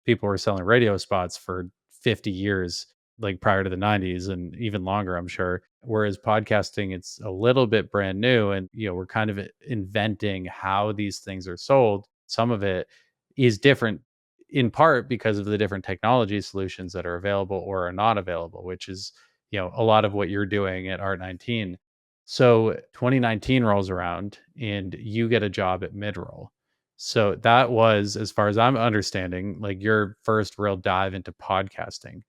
people were selling radio spots for 50 years, like prior to the 90s and even longer, I'm sure. Whereas podcasting, it's a little bit brand new and we're kind of inventing how these things are sold. Some of it is different in part because of the different technology solutions that are available or are not available, which is, a lot of what you're doing at Art 19. So 2019 rolls around and you get a job at Midroll. So that was, as far as I'm understanding, like your first real dive into podcasting.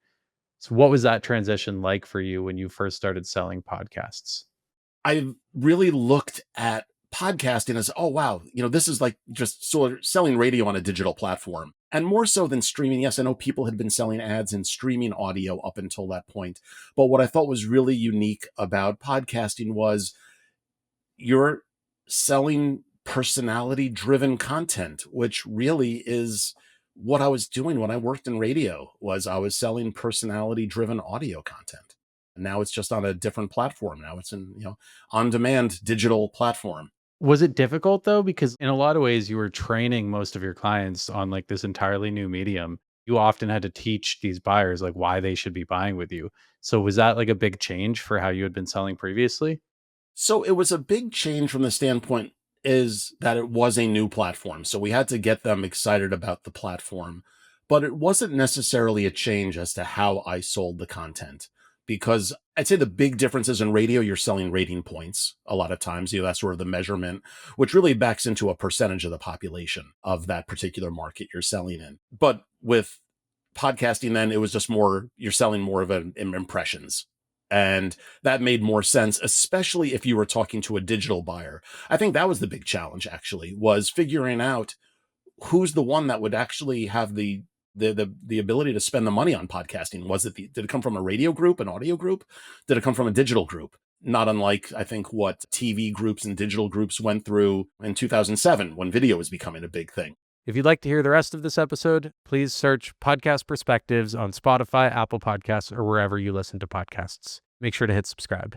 So what was that transition like for you when you first started selling podcasts? I really looked at podcasting as, oh, wow, this is like just sort of selling radio on a digital platform. And more so than streaming. Yes, I know people had been selling ads and streaming audio up until that point. But what I thought was really unique about podcasting was you're selling personality driven content, which really is what I was doing when I worked in radio. Was I was selling personality driven audio content. And now it's just on a different platform. Now it's in, on demand digital platform. Was it difficult though? Because in a lot of ways, you were training most of your clients on like this entirely new medium. You often had to teach these buyers like why they should be buying with you. So was that like a big change for how you had been selling previously? So it was a big change from the standpoint is that it was a new platform. So we had to get them excited about the platform, but it wasn't necessarily a change as to how I sold the content. Because I'd say the big difference is in radio, you're selling rating points a lot of times. That's sort of the measurement, which really backs into a percentage of the population of that particular market you're selling in. But with podcasting, then it was just more, you're selling more of an impressions, and that made more sense, especially if you were talking to a digital buyer. I think that was the big challenge, actually, was figuring out who's the one that would actually have the ability to spend the money on podcasting. Did it come from a radio group, an audio group? Did it come from a digital group? Not unlike, I think, what TV groups and digital groups went through in 2007 when video was becoming a big thing. If you'd like to hear the rest of this episode, please search Podcast Perspectives on Spotify, Apple Podcasts, or wherever you listen to podcasts. Make sure to hit subscribe.